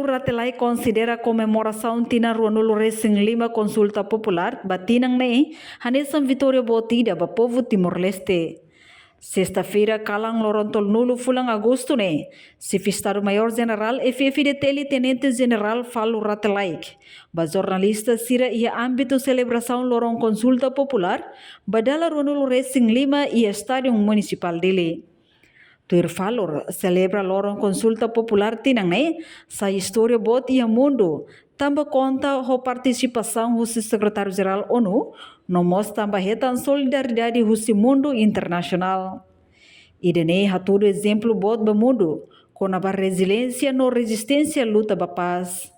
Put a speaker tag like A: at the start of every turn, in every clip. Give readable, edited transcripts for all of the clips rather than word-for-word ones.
A: Falo Ratelai considera comemoração tina Ruanulo Racing Lima Consulta Popular batinang nei hanesan Vitória Botida ba povo Timor-Leste. Sexta-feira, Calang Lorontol Nulo Fulang Agosto ne, se Estado-Maior General FFDT Tenente General Falo Ratelai, ba jornalista sira ia âmbito celebração Lorong Consulta Popular, badala Ruanulo Racing Lima e Estádio Municipal dele. Tuir Falor celebra Lorong Consulta Popular tinang ne, sa história bot ia mundo, tamba conta ho participação do secretário-geral ONU, no mostra tamba retan solidariedade husi mundo internacional. Idene hatudo exemplo bot ba mundo, com a resiliência no resistência luta ba paz.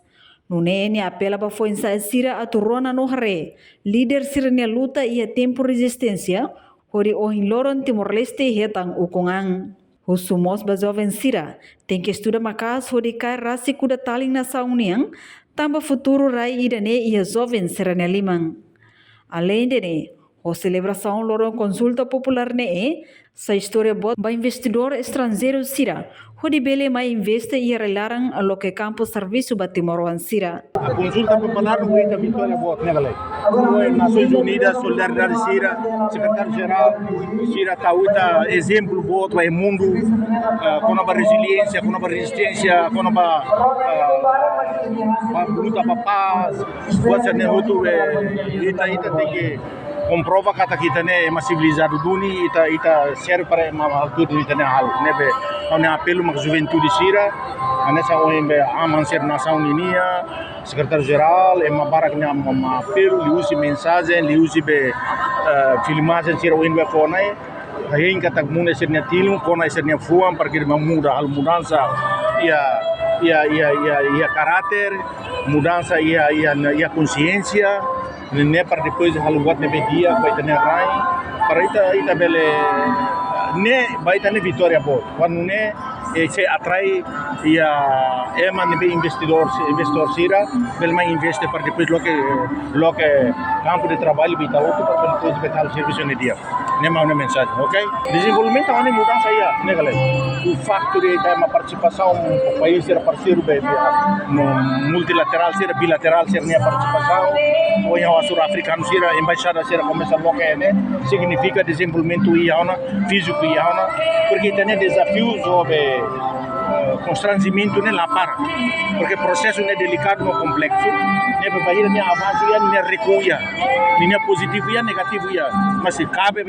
A: No nene apela ba foi sira aturona no hare, líder sirnia luta ia tempo resistência, hori ohin Loron Timor-Leste hetan ukungang. Os sumos ba jovem sira tem que estudar macas hori kai rasi kuda taling na sa uniang, tamba futuro rai idane ia jovem serania limang. Além de a celebração Lorong Consulta Popular ne sa história bot ba investidor estrangeiro sira, hodi bele mai investe e relarang a lo que campo serviço ba Timoruan sira.
B: A consulta popular no da Vitória bot ne galai. Nações Unidas, Solidariedade Sira, secretário-geral Sira tauta exemplo bot vai mundo com a resiliência, com a resistência, com a luta para paz, pode ser neutro ita tem que comprova kata kita ne é civilizado duni ita serve para tudo ita ne hal nebe on apelo mak juventude sira anessa on be aman ser nação ninia secretário geral é uma barak ne apelo li usi mensagem li usi be filmagem sira on be konai hayin kata mune ser ne tilu konai ser ne fuam para que muda al mudança ia caráter mudança ia consciência ne para depois haluat ne dia vai ter rai para ita bele ne vai ter Vitória bot quando ne se atrai ia ema ne investidor sira bel mais investe para depois lo que campo de trabalho bita outro para depois betal serviço ne dia ne mau ne mensagem ok desenvolvimento é mudança ia ne galera o facto de ter uma participação o país ser parceiro no multilateral ser bilateral ser ne participação ou em sul-africano sira embaixada sira começa logo né significa desenvolvimento ia ona físico ia ona porque tem desafios sobre constrangimento ne la para porque processo ne delicado no complexo ne bahir ne avanço ia ne recuia ne positivo ia negativo ia mas cabe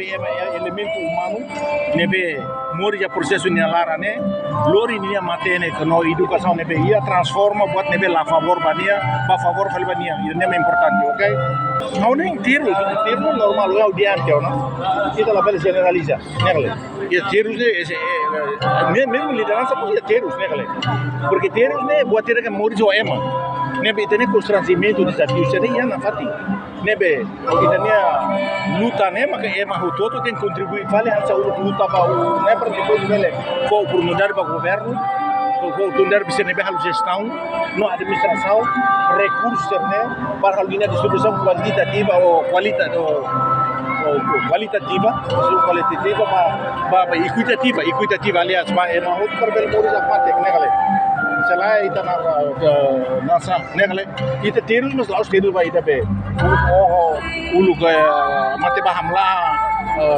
B: elemento humano ne be mori já processo ne lara ne lori ne mate ne no educação ne be ia transforma buat ne be la favor bania ba favor falbania isso ne é importante ok não nem tiro normal é o diante não isso la bela generaliza ne e tiros ne mesmo liderança podia tiros né galera porque tiros né boa ter que morrer o ema né be tem constrangimento desafio seria na fati né be que tem luta né mas ema o todo tem contribuir vale a saúde luta para o né para depois ele for por mudar para o governo for tundar bisa ne be hal gestão no administração recursos né para a linha de distribuição quantitativa ou qualitativa para equitativa aliás é uma outra pergunta parte né galera sela ita nasa né galera ita terus mas laos terus vai ita be ulu ke mate baham lah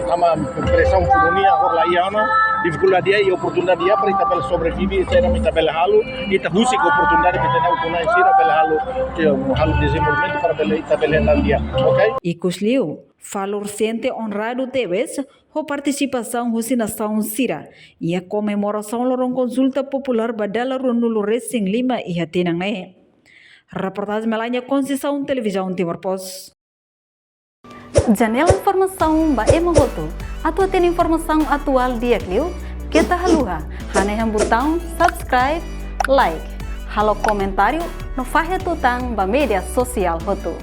B: tama pressão furonia or la iana dificuldade e oportunidade para ita bel sobreviver será ita bel halu ita husi oportunidade que tem com a sira bel halu desenvolvimento para bel ita bel dia ok
A: Icusliu Falo recente honrado teves ho participação husi nação sira e a comemoração Lorong Consulta Popular badala Ruanulo Racing Lima e hatinang ne. Reportagem melanya Conceição Televisão Timor Post. Janela informação ba emogoto. Atua tem informação atual dia kliu kita haluha haneham botão subscribe like halo comentário no fahe tutang ba media sosial hotu.